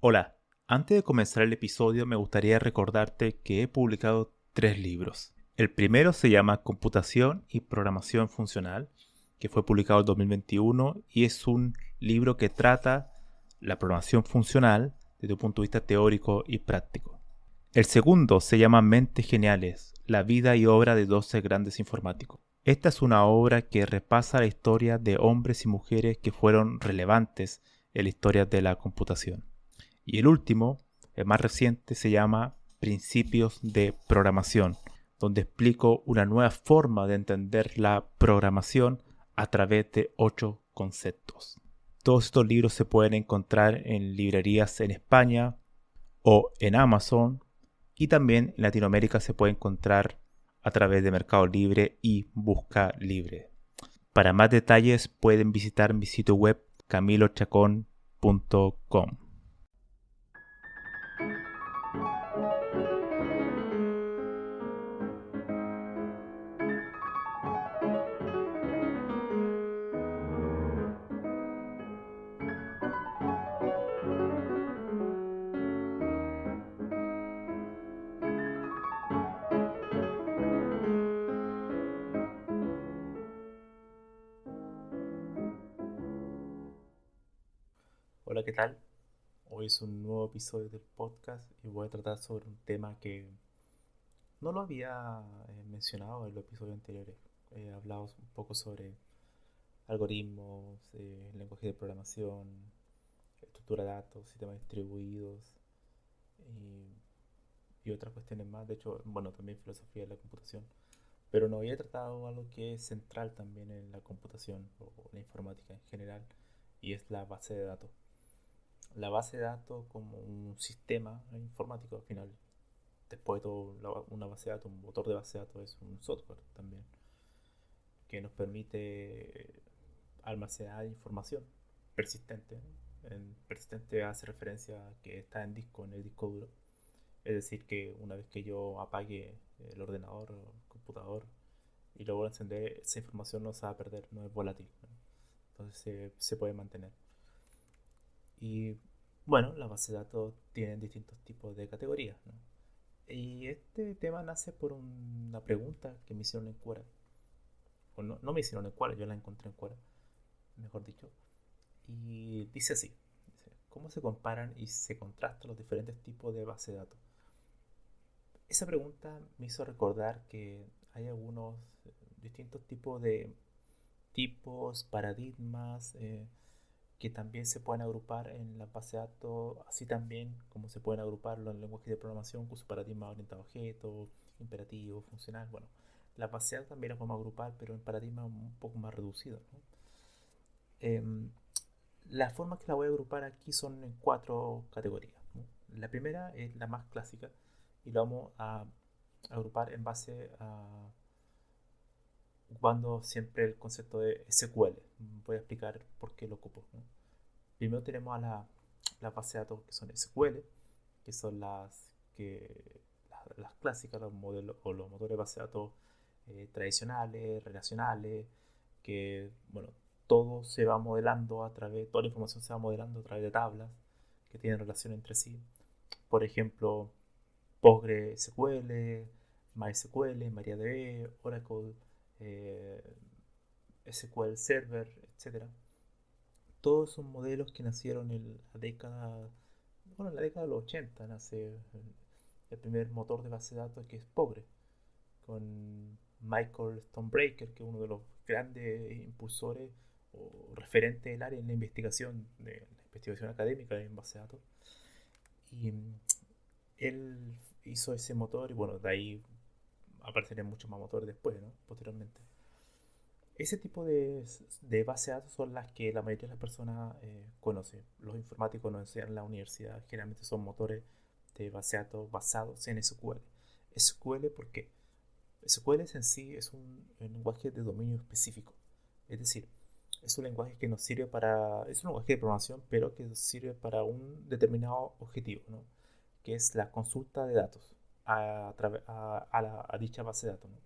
Hola, antes de comenzar el episodio me gustaría recordarte que he publicado 3 libros. El primero se llama Computación y Programación Funcional, que fue publicado en 2021 y es un libro que trata la programación funcional desde un punto de vista teórico y práctico. El segundo se llama Mentes Geniales, la vida y obra de 12 grandes informáticos. Esta es una obra que repasa la historia de hombres y mujeres que fueron relevantes en la historia de la computación. Y el último, el más reciente, se llama Principios de Programación, donde explico una nueva forma de entender la programación a través de 8 conceptos. Todos estos libros se pueden encontrar en librerías en España o en Amazon, y también en Latinoamérica se puede encontrar a través de Mercado Libre y Busca Libre. Para más detalles pueden visitar mi sitio web camilochacon.com. Hola, ¿qué tal? Hoy es un nuevo episodio del podcast y voy a tratar sobre un tema que no lo había mencionado en los episodios anteriores. He hablado un poco sobre algoritmos, lenguaje de programación, estructura de datos, sistemas distribuidos y otras cuestiones más. De hecho, bueno, también filosofía de la computación. Pero no había tratado algo que es central también en la computación o la informática en general, y es la base de datos. La base de datos como un sistema informático al final. Después de todo, una base de datos, un motor de base de datos es un software también que nos permite almacenar información persistente. Persistente hace referencia a que está en disco, en el disco duro. Es decir, que una vez que yo apague el ordenador o el computador y lo vuelvo a encender, esa información no se va a perder, no es volátil, ¿no? Entonces se puede mantener. Y bueno, las bases de datos tienen distintos tipos de categorías, ¿no? Y este tema nace por una pregunta que me hicieron en Quora. O no, no me hicieron en Quora, yo la encontré en Quora, mejor dicho. Y dice así: dice, ¿cómo se comparan y se contrastan los diferentes tipos de base de datos? Esa pregunta me hizo recordar que hay algunos distintos tipos de tipos, paradigmas, que también se pueden agrupar en la base de datos, así también como se pueden agrupar los lenguajes de programación con su paradigma orientado a objetos, imperativo, funcional. Bueno, la base de datos también la podemos agrupar, pero en paradigmas un poco más reducidos, ¿no? Las formas que la voy a agrupar aquí son en 4 categorías, ¿no? La primera es la más clásica y la vamos a agrupar en base a ocupando siempre el concepto de SQL. Voy a explicar por qué lo ocupo, ¿no? Primero tenemos a la base de datos que son SQL, que son las clásicas, los modelos o los motores de base de datos tradicionales, relacionales, que bueno, todo se va modelando a través, toda la información se va modelando a través de tablas que tienen relación entre sí. Por ejemplo, PostgreSQL, MySQL, MariaDB, Oracle, eh, SQL Server, etcétera. Todos son modelos que nacieron en la década de los 80 nace el primer motor de base de datos, que es Postgre, con Michael Stonebreaker, que es uno de los grandes impulsores o referentes del área en la investigación académica en base de datos. Y él hizo ese motor y bueno, de ahí aparecerían muchos más motores después, ¿no? Posteriormente. Ese tipo de bases de datos son las que la mayoría de las personas conocen. Los informáticos nos enseñan en la universidad. Generalmente son motores de base de datos basados en SQL. SQL, ¿por qué? SQL en sí es un lenguaje de dominio específico. Es decir, es un lenguaje que nos sirve es un lenguaje de programación, pero que sirve para un determinado objetivo, ¿no? Que es la consulta de datos a dicha base de datos, ¿no?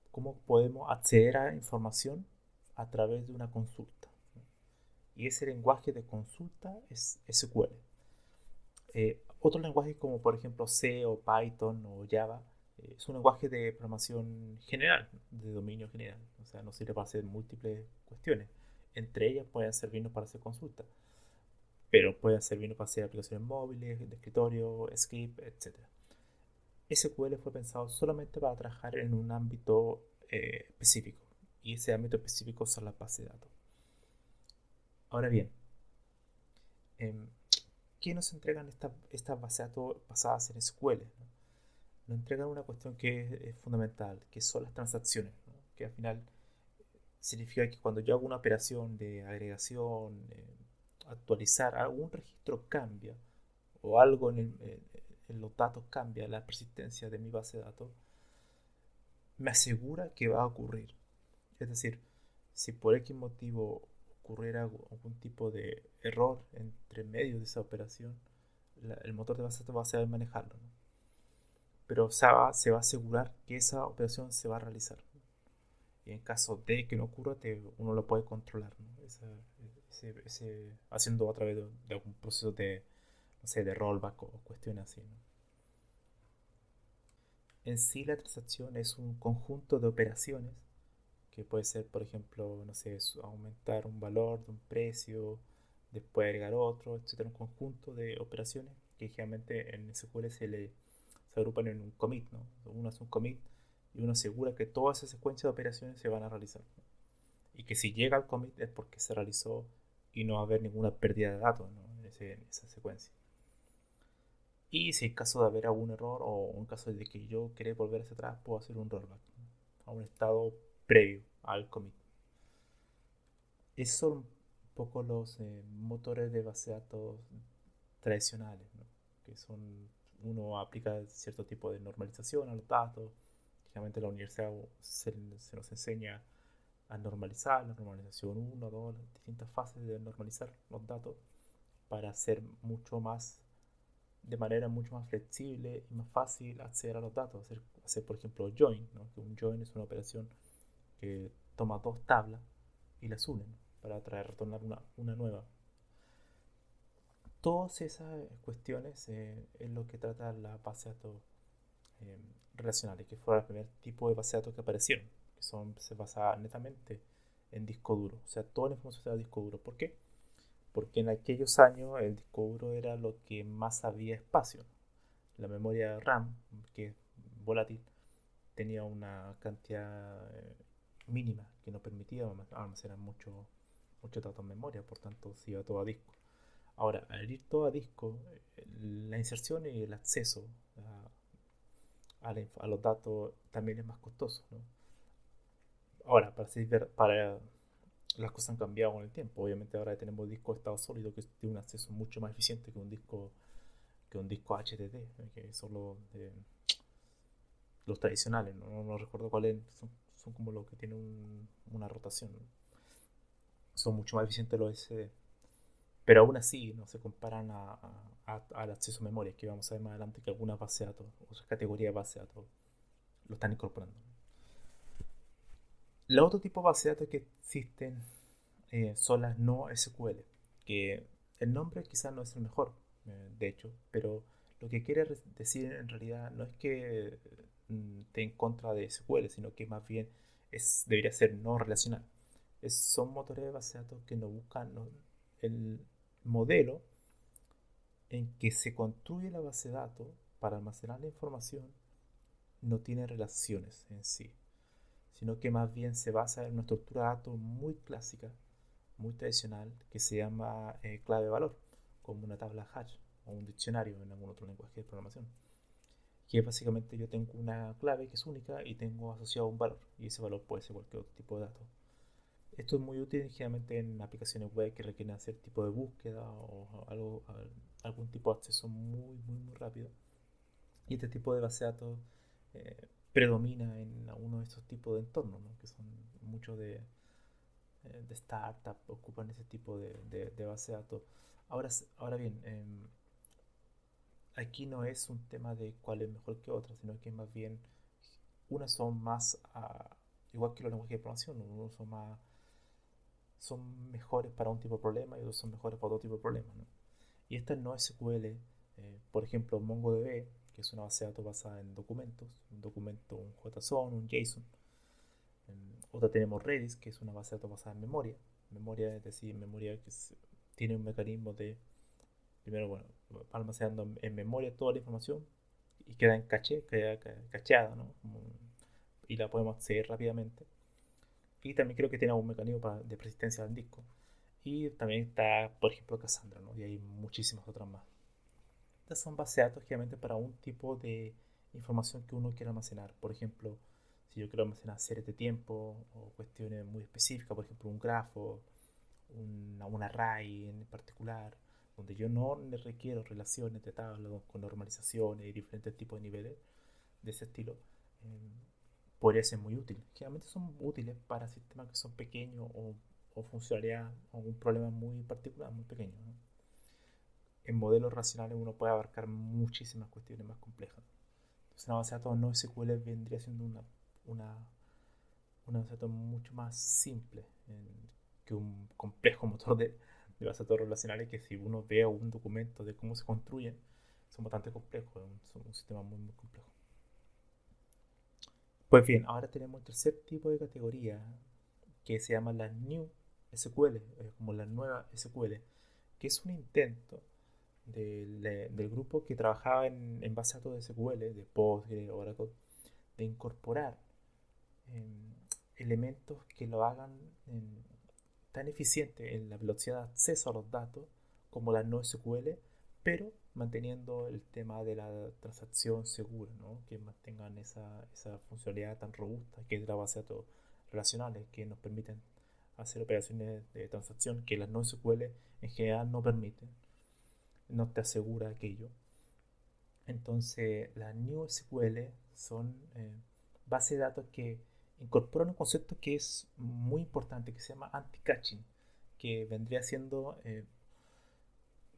Cómo podemos acceder a información a través de una consulta, ¿no? Y ese lenguaje de consulta es SQL. Otro lenguaje como por ejemplo C o Python o Java es un lenguaje de programación general, de dominio general. O sea, nos sirve para hacer múltiples cuestiones. Entre ellas pueden servirnos para hacer consultas, pero pueden servirnos para hacer aplicaciones móviles, de escritorio, script, etc. SQL fue pensado solamente para trabajar en un ámbito específico, y ese ámbito específico son las bases de datos. Ahora bien, em, ¿qué nos entregan estas bases de datos basadas en SQL? ¿No? Nos entregan una cuestión que es fundamental, que son las transacciones, ¿no? Que al final significa que cuando yo hago una operación de agregación, actualizar, algún registro cambia o algo en los datos cambia, la persistencia de mi base de datos, me asegura que va a ocurrir. Es decir, si por X motivo ocurriera algún tipo de error entre medio de esa operación, el motor de base de datos va a saber manejarlo, ¿no? Pero se va a asegurar que esa operación se va a realizar. Y en caso de que no ocurra, uno lo puede controlar, ¿no? Haciendo a través de algún proceso de, no sé, de rollback o cuestiones así, ¿no? En sí, la transacción es un conjunto de operaciones que puede ser, por ejemplo, no sé, aumentar un valor de un precio, después agregar otro, etcétera, un conjunto de operaciones que generalmente en SQL se agrupan en un commit, ¿no? Uno hace un commit y uno asegura que toda esa secuencia de operaciones se van a realizar, ¿no? Y que si llega al commit es porque se realizó y no va a haber ninguna pérdida de datos, ¿no? En esa secuencia. Y si en caso de haber algún error o en caso de que yo quiera volver hacia atrás, puedo hacer un rollback, ¿no? A un estado previo al commit. Esos son un poco los motores de base de datos tradicionales, ¿no? Que son, uno aplica cierto tipo de normalización a los datos. Generalmente en la universidad se nos enseña a normalizar, la normalización uno 2 las distintas fases de normalizar los datos para hacer mucho más, de manera mucho más flexible y más fácil acceder a los datos. Hacer por ejemplo, join, ¿no? Que un join es una operación que toma dos tablas y las une, ¿no? Para retornar una nueva. Todas esas cuestiones es lo que trata la base de datos eh, relacionales, que fue el primer tipo de base de datos que aparecieron, que se basaba netamente en disco duro. O sea, toda la información era disco duro. ¿Por qué? Porque en aquellos años el disco duro era lo que más había espacio. La memoria RAM, que es volátil, tenía una cantidad mínima que no permitía almacenar mucho datos en memoria, por tanto se iba todo a disco. Ahora, al ir todo a disco, la inserción y el acceso a los datos también es más costoso, ¿no? Ahora, para las cosas han cambiado con el tiempo. Obviamente ahora tenemos discos de estado sólido que tiene un acceso mucho más eficiente que un disco HDD, que son los tradicionales, ¿no? No recuerdo cuáles son como los que tienen una rotación, ¿no? Son mucho más eficientes los SD, pero aún así no se comparan al acceso a memoria, que vamos a ver más adelante que algunas bases de datos, otras categorías de bases de datos lo están incorporando. Los otros tipos de bases de datos que existen son las no SQL, que el nombre quizás no es el mejor, de hecho, pero lo que quiere decir en realidad no es que esté en contra de SQL, sino que más bien debería ser no relacional. Son motores de base de datos que no buscan el modelo en que se construye la base de datos para almacenar la información, no tiene relaciones en sí, sino que más bien se basa en una estructura de datos muy clásica, muy tradicional, que se llama clave-valor, como una tabla hash o un diccionario en algún otro lenguaje de programación. Que básicamente yo tengo una clave que es única y tengo asociado un valor, y ese valor puede ser cualquier otro tipo de datos. Esto es muy útil generalmente en aplicaciones web que requieren hacer tipo de búsqueda o algún tipo de acceso muy rápido. Y este tipo de base de datos predomina en algunos de estos tipos de entornos, ¿no? Que son muchos de startups, ocupan ese tipo de base de datos. Ahora bien, aquí no es un tema de cuál es mejor que otra, sino que más bien unas son más, igual que los lenguajes de programación, unos son mejores para un tipo de problema y otros son mejores para otro tipo de problema, ¿no? Y esta no SQL Por ejemplo, MongoDB, que es una base de datos basada en documentos, un documento, un JSON, un JSON. Otra tenemos Redis, que es una base de datos basada en memoria. Memoria, es decir, memoria que tiene un mecanismo de, primero, bueno, almacenando en memoria toda la información y queda en caché, queda cacheada, ¿no? Y la podemos acceder rápidamente. Y también creo que tiene algún mecanismo de persistencia al disco. Y también está, por ejemplo, Cassandra, ¿no? Y hay muchísimas otras más. Estas son bases de datos generalmente para un tipo de información que uno quiera almacenar. Por ejemplo, si yo quiero almacenar series de tiempo o cuestiones muy específicas, por ejemplo, un grafo, un array en particular, donde yo no le requiero relaciones de tabla con normalizaciones y diferentes tipos de niveles de ese estilo, eh, podría ser muy útil. Generalmente son útiles para sistemas que son pequeños o funcionalidad o un problema muy particular, muy pequeño, ¿no? En modelos racionales uno puede abarcar muchísimas cuestiones más complejas. Entonces una base de datos no SQL vendría siendo una, una base de datos mucho más simple que un complejo motor de base de datos relacionales que si uno ve un documento de cómo se construyen, son bastante complejos, son un sistema muy, muy complejo. Pues bien, ahora tenemos el tercer tipo de categoría que se llama la New SQL, como la nueva SQL, que es un intento del grupo que trabajaba en base a datos de SQL, de Postgre, Oracle, de incorporar eh, elementos que lo hagan tan eficiente en la velocidad de acceso a los datos como la no SQL, pero manteniendo el tema de la transacción segura, ¿no? Que mantengan esa funcionalidad tan robusta que es la base de datos relacionales que nos permiten hacer operaciones de transacción que las no SQL en general no permiten, no te asegura aquello. Entonces, las New SQL son bases de datos que incorporan un concepto que es muy importante, que se llama anti-caching, que vendría siendo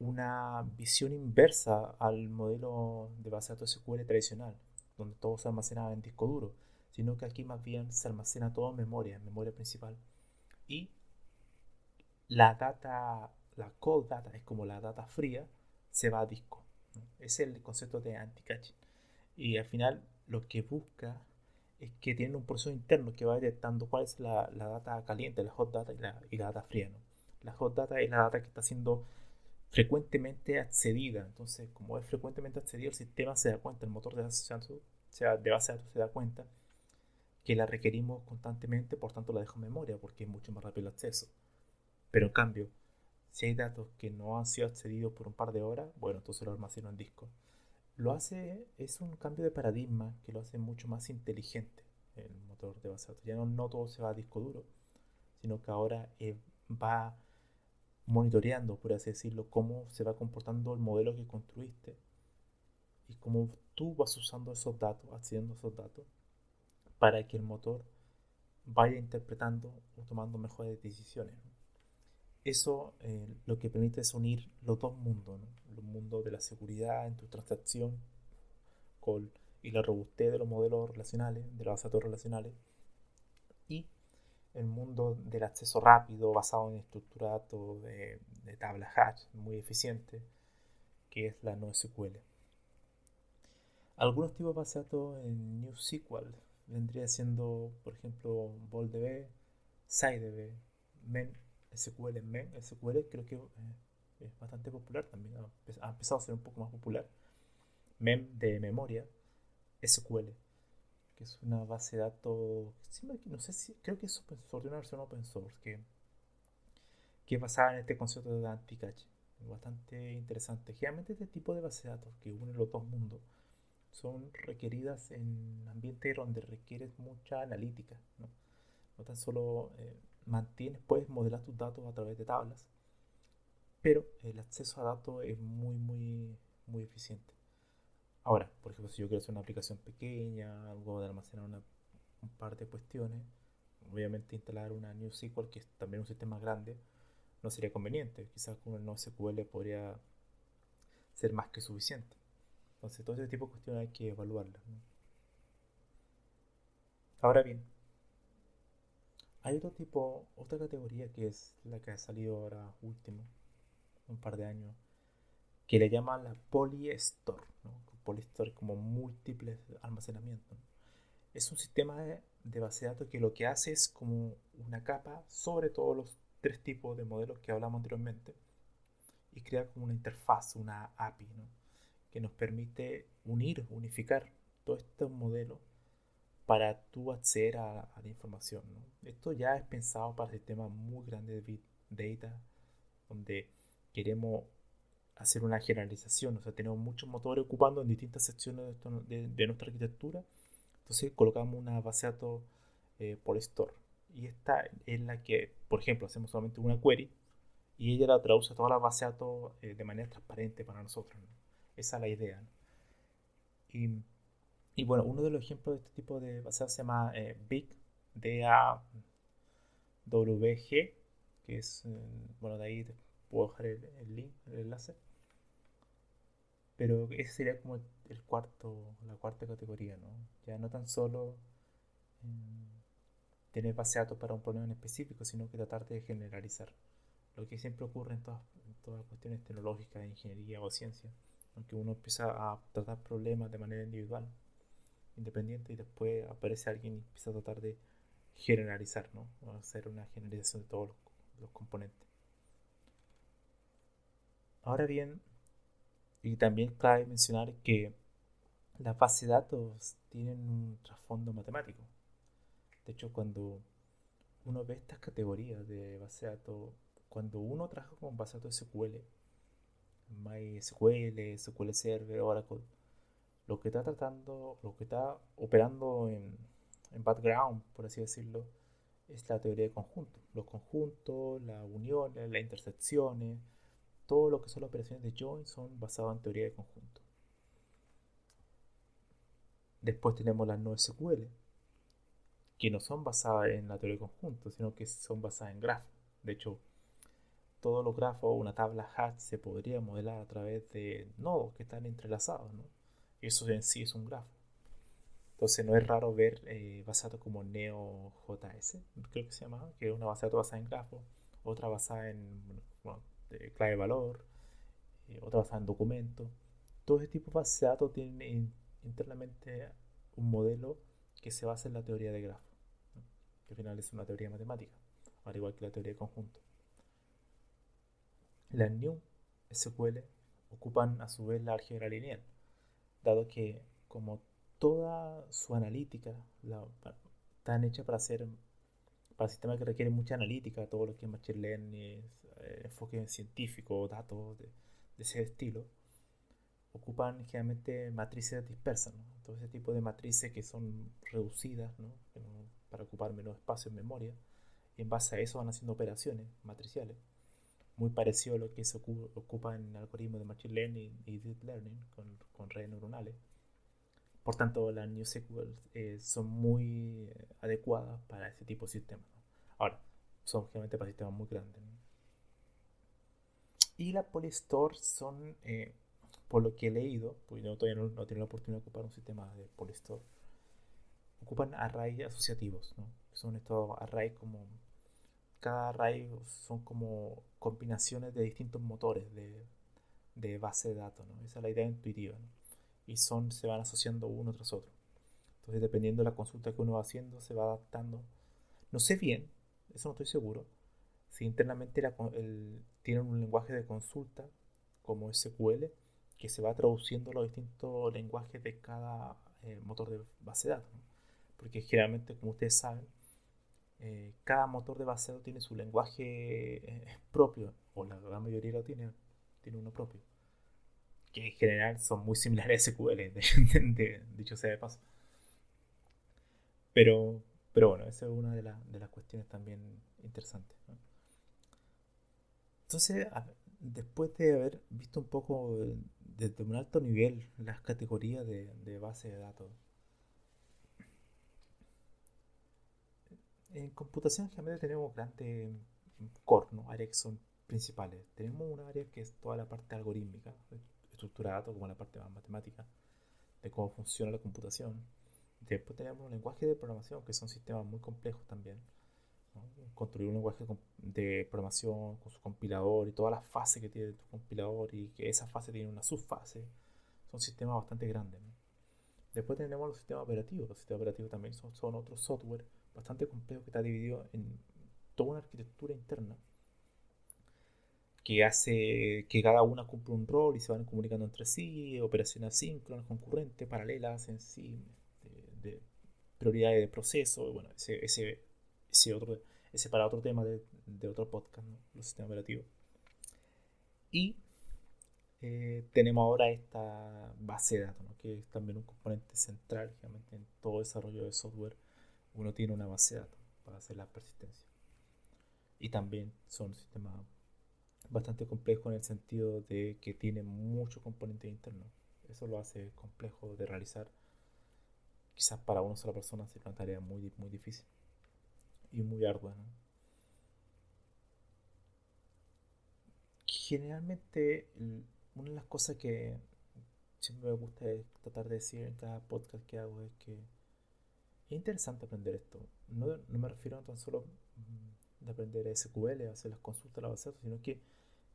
una visión inversa al modelo de base de datos SQL tradicional, donde todo se almacenaba en disco duro, sino que aquí más bien se almacena todo en memoria principal. Y la data, la cold data, es como la data fría, se va a disco, ¿no? Ese es el concepto de anti-caching. Y al final lo que busca es que tiene un proceso interno que va detectando cuál es la data caliente, la hot data y la data fría, ¿no? La hot data es la data que está siendo frecuentemente accedida. Entonces, como es frecuentemente accedida, el sistema se da cuenta, el motor de base de datos, se da cuenta que la requerimos constantemente, por tanto la dejo en memoria porque es mucho más rápido el acceso. Pero en cambio, si hay datos que no han sido accedidos por un par de horas, bueno, entonces lo almaceno en disco. Es un cambio de paradigma que lo hace mucho más inteligente el motor de base de datos. Ya no todo se va a disco duro, sino que ahora va monitoreando, por así decirlo, cómo se va comportando el modelo que construiste y cómo tú vas usando esos datos, accediendo a esos datos, para que el motor vaya interpretando o tomando mejores decisiones, ¿no? Eso lo que permite es unir los dos mundos, ¿no? El mundo de la seguridad en tu transacción con, y la robustez de los modelos relacionales, de los datos relacionales, y el mundo del acceso rápido basado en estructura de datos de tabla hash muy eficiente, que es la NoSQL. Algunos tipos de base de datos en NewSQL vendría siendo, por ejemplo, VolDB, SciDB, MemSQL. MemSQL creo que es bastante popular también, ha empezado a ser un poco más popular. Mem de memoria, SQL, que es una base de datos, no sé si, creo que es open source, una versión open source, que es basada en este concepto de anti-cache. Bastante interesante. Generalmente este tipo de base de datos que unen los dos mundos son requeridas en ambientes donde requieres mucha analítica, ¿no? No tan solo puedes modelar tus datos a través de tablas, pero el acceso a datos es muy, muy, muy eficiente. Ahora, por ejemplo, si yo quiero hacer una aplicación pequeña, algo de almacenar un par de cuestiones, obviamente instalar una NewSQL, que es también un sistema grande, no sería conveniente. Quizás con el NoSQL podría ser más que suficiente. Entonces, todo ese tipo de cuestiones hay que evaluarlas, ¿no? Ahora bien, hay otra categoría que es la que ha salido ahora último, un par de años, que le llaman la Polystore, ¿no? Polystore como múltiples almacenamientos, ¿no? Es un sistema de base de datos que lo que hace es como una capa sobre todos los tres tipos de modelos que hablamos anteriormente y crea como una interfaz, una API, ¿no? Que nos permite unificar todos estos modelos para tú acceder a la información, ¿no? Esto ya es pensado para sistemas muy grandes de Big Data, donde queremos hacer una generalización, o sea, tenemos muchos motores ocupando en distintas secciones de nuestra arquitectura, entonces colocamos una base de datos por store. Y esta es la que, por ejemplo, hacemos solamente una query y ella la traduce a toda la base de datos de manera transparente para nosotros, ¿no? Esa es la idea, ¿no? Y, y, bueno, uno de los ejemplos de este tipo de base de datos se llama Big DAWG, que es, bueno, de ahí te puedo dejar el link, el enlace. Pero ese sería como la cuarta categoría, ¿no? Ya no tan solo tener base de datos para un problema en específico, sino que tratar de generalizar. Lo que siempre ocurre en todas cuestiones tecnológicas, ingeniería o ciencia, aunque uno empieza a tratar problemas de manera individual, independiente, y después aparece alguien y empieza a tratar de generalizar, ¿no? O hacer una generalización de todos los componentes. Ahora bien, y también cabe mencionar que las bases de datos tienen un trasfondo matemático. De hecho, cuando uno ve estas categorías de base de datos, cuando uno trabaja con base de datos SQL, MySQL, SQL Server, Oracle, lo que está operando en background, por así decirlo, es la teoría de conjuntos. Los conjuntos, las uniones, las intersecciones, todo lo que son las operaciones de join son basadas en teoría de conjuntos. Después tenemos las NoSQL, que no son basadas en la teoría de conjuntos, sino que son basadas en grafos. De hecho, todos los grafos, una tabla hash se podría modelar a través de nodos que están entrelazados, ¿no? Eso en sí es un grafo. Entonces no es raro ver base de datos como NeoJS, creo que se llama, que es una base de datos basada en grafos, otra basada en bueno, clave de valor, otra basada en documentos. Todo este tipo de bases de datos tienen internamente un modelo que se basa en la teoría de grafos, ¿no? Que al final es una teoría matemática, al igual que la teoría de conjuntos. Las New SQL ocupan a su vez la álgebra lineal, dado que como toda su analítica están hechas para sistemas que requieren mucha analítica, todo lo que es machine learning, enfoque científico, datos de ese estilo, ocupan generalmente matrices dispersas, ¿no? Todo ese tipo de matrices que son reducidas, ¿no? Para ocupar menos espacio en memoria, y en base a eso van haciendo operaciones matriciales muy parecido a lo que se ocupa en algoritmos de Machine Learning y Deep Learning con redes neuronales. Por tanto, las NewSQL son muy adecuadas para ese tipo de sistemas, ¿no? Ahora, son generalmente para sistemas muy grandes, ¿no? Y las Polystore son, por lo que he leído, porque yo todavía no he tenido la oportunidad de ocupar un sistema de Polystore, ocupan arrays asociativos, ¿no? Son estos arrays como cada array son como combinaciones de distintos motores de base de datos, ¿no? Esa es la idea intuitiva, ¿no? Y se van asociando uno tras otro. Entonces, dependiendo de la consulta que uno va haciendo, se va adaptando. No sé bien, eso no estoy seguro, si internamente tienen un lenguaje de consulta como SQL que se va traduciendo los distintos lenguajes de cada motor de base de datos, ¿no? Porque generalmente, como ustedes saben, cada motor de base de datos tiene su lenguaje propio, o la gran mayoría tiene uno propio, que en general son muy similares a SQL, dicho sea de paso. Pero, pero bueno, esa es una de las cuestiones también interesantes, ¿no? Entonces, después de haber visto un poco desde un alto nivel las categorías de base de datos, en computación generalmente tenemos grandes core, ¿no? Áreas que son principales. Tenemos una área que es toda la parte algorítmica, estructura de datos, como la parte más matemática, de cómo funciona la computación. Después tenemos un lenguaje de programación, que son sistemas muy complejos también. ¿no? Construir un lenguaje de programación con su compilador y todas las fases que tiene tu compilador y que esa fase tiene una subfase, son sistemas bastante grandes, ¿no? Después tenemos los sistemas operativos. Los sistemas operativos también son otro software bastante complejo que está dividido en toda una arquitectura interna que hace que cada una cumple un rol y se van comunicando entre sí, operaciones asíncronas, concurrentes, paralelas en sí, de prioridades de proceso, bueno, ese otro, ese para otro tema de otro podcast, ¿no? Los sistemas operativos. Y tenemos ahora esta base de datos, ¿no? Que es también un componente central, realmente, en todo desarrollo de software. Uno tiene una base de datos para hacer la persistencia. Y también son sistemas bastante complejos en el sentido de que tienen muchos componentes internos. Eso lo hace complejo de realizar. Quizás para una sola persona sería una tarea muy difícil y muy ardua, ¿no? Generalmente, una de las cosas que siempre me gusta tratar de decir en cada podcast que hago es que es interesante aprender esto. No me refiero a tan solo de aprender SQL, hacer las consultas a la base de datos, sino que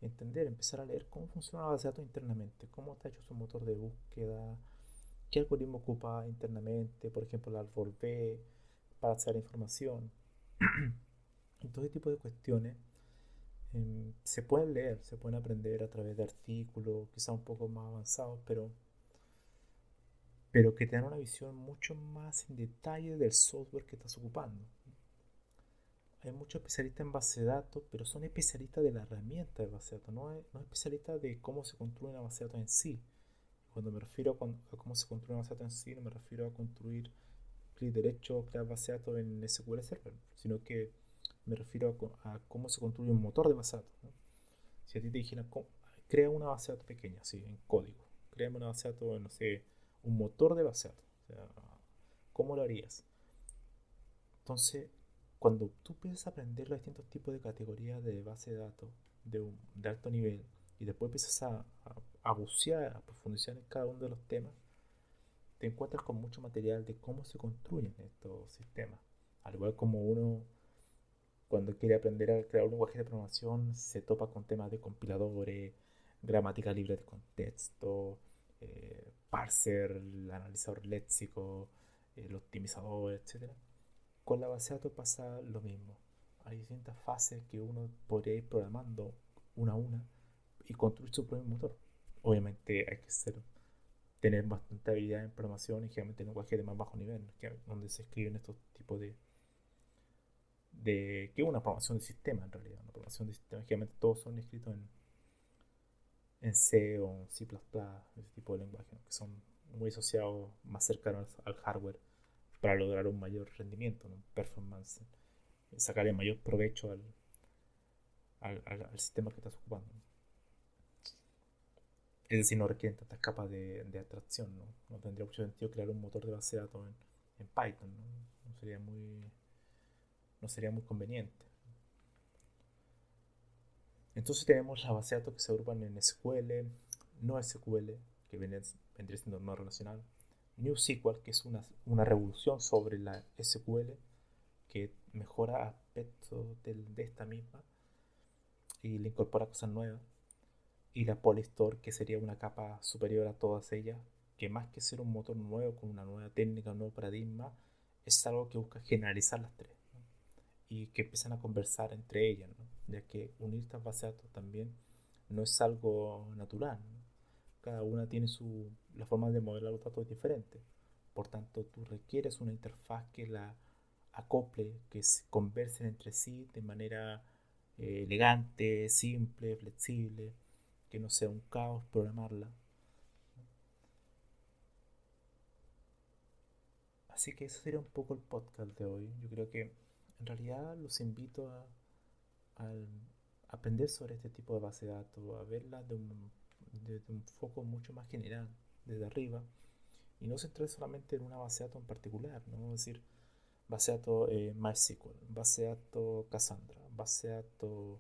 entender, empezar a leer cómo funciona la base de datos internamente, cómo está hecho su motor de búsqueda, qué algoritmo ocupa internamente, por ejemplo, el árbol B para hacer información. Y todo ese tipo de cuestiones se pueden leer, se pueden aprender a través de artículos, quizá un poco más avanzados, pero que te dan una visión mucho más en detalle del software que estás ocupando. Hay muchos especialistas en base de datos, pero son especialistas de la herramienta de base de datos, no es especialistas de cómo se construye una base de datos en sí. Cuando me refiero a cómo se construye una base de datos en sí, no me refiero a construir clic derecho, crear base de datos en SQL Server, sino que me refiero a cómo se construye un motor de base de datos, ¿no? Si a ti te dijeran, crea una base de datos pequeña, sí, en código, créame una base de datos, no sé, un motor de base de datos, o sea, ¿cómo lo harías? Entonces, cuando tú empiezas a aprender los distintos tipos de categorías de base de datos de alto nivel y después empiezas a bucear, a profundizar en cada uno de los temas, te encuentras con mucho material de cómo se construyen estos sistemas. Al igual como uno, cuando quiere aprender a crear un lenguaje de programación, se topa con temas de compiladores, gramática libre de contexto, parser, el analizador léxico, el optimizador, etcétera. Con la base de datos pasa lo mismo. Hay distintas fases que uno podría ir programando una a una y construir su propio motor. Obviamente hay que tener bastante habilidad en programación y generalmente en lenguaje de más bajo nivel, donde se escriben estos tipos que es una programación de sistema en realidad. Una programación de sistema, generalmente todos son escritos en C o en C++, ese tipo de lenguaje, ¿no? Que son muy asociados, más cercanos al hardware para lograr un mayor rendimiento, ¿no? Performance, sacarle mayor provecho al sistema que estás ocupando. Es decir, no requieren tantas capas de abstracción, ¿no? No tendría mucho sentido crear un motor de base de datos en Python, ¿no? No sería muy conveniente. Entonces tenemos la base de datos que se agrupan en SQL, no SQL, que vendría siendo no relacional, NewSQL, que es una revolución sobre la SQL, que mejora aspectos de esta misma y le incorpora cosas nuevas, y la Polystore, que sería una capa superior a todas ellas, que más que ser un motor nuevo con una nueva técnica, un nuevo paradigma, es algo que busca generalizar las tres, ¿no? Y que empiezan a conversar entre ellas, ¿no? Ya que unir estas bases de datos también no es algo natural, ¿no? Cada una tiene la forma de modelar los datos diferente. Por tanto, tú requieres una interfaz que la acople, que se conversen entre sí de manera elegante, simple, flexible, que no sea un caos programarla. Así que eso sería un poco el podcast de hoy. Yo creo que en realidad los invito a aprender sobre este tipo de base de datos, a verla desde un foco mucho más general, desde arriba, y no centrarse solamente en una base de datos en particular, ¿no? Es decir, base de datos MySQL, base de datos Cassandra, base de datos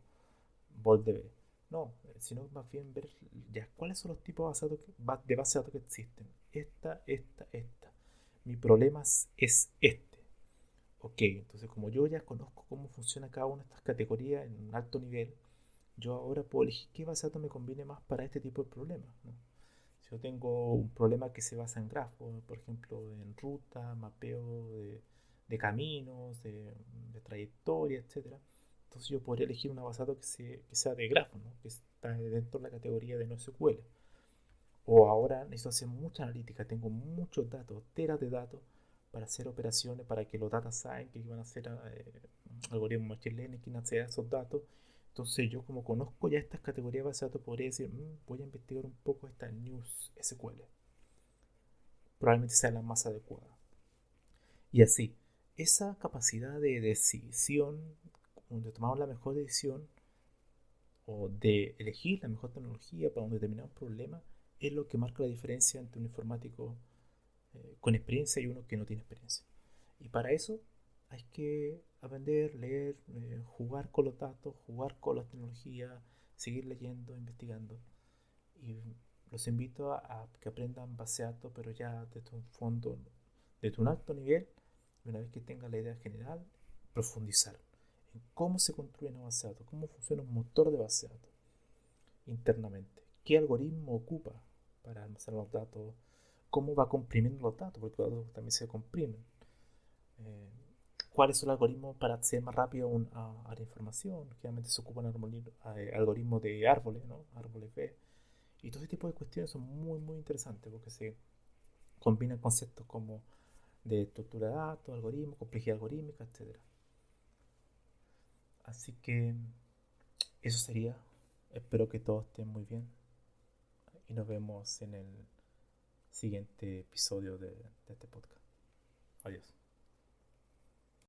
VoltDB. No, sino más bien ver ya cuáles son los tipos de base de datos que existen. Esta. Mi problema es este. Ok, entonces como yo ya conozco cómo funciona cada una de estas categorías en un alto nivel, yo ahora puedo elegir qué base de datos me conviene más para este tipo de problemas, ¿no? Si yo tengo un problema que se basa en grafos, por ejemplo, en ruta, mapeo de caminos, de trayectoria, etcétera, entonces yo podría elegir una base de datos que sea de grafos, ¿no? Que está dentro de la categoría de NoSQL. O ahora necesito hacer mucha analítica, tengo muchos datos, teras de datos para hacer operaciones, para que los data science que van a hacer algoritmos machine learning, que acceda a esos datos. Entonces yo como conozco ya estas categorías de base de datos, podría decir, voy a investigar un poco esta News SQL. Probablemente sea la más adecuada. Y así, esa capacidad de decisión, donde tomamos la mejor decisión, o de elegir la mejor tecnología para un determinado problema, es lo que marca la diferencia entre un informático con experiencia y uno que no tiene experiencia. Y para eso hay que aprender, leer, jugar con los datos, jugar con las tecnologías, seguir leyendo, investigando. Y los invito a que aprendan base de datos, pero ya desde un fondo, desde un alto nivel, y una vez que tengan la idea general, profundizar en cómo se construye una base de datos, cómo funciona un motor de base de datos internamente, qué algoritmo ocupa para almacenar los datos, cómo va comprimiendo los datos, porque los datos también se comprimen. Eh, ¿Cuáles son los algoritmos para acceder más rápido a la información? Generalmente se ocupan algoritmos de árboles, ¿no? Árboles B. Y todo ese tipo de cuestiones son muy, muy interesantes porque se combinan conceptos como de estructura de datos, algoritmos, complejidad algorítmica, etcétera. Así que eso sería. Espero que todos estén muy bien y nos vemos en el siguiente episodio de este podcast. Adiós.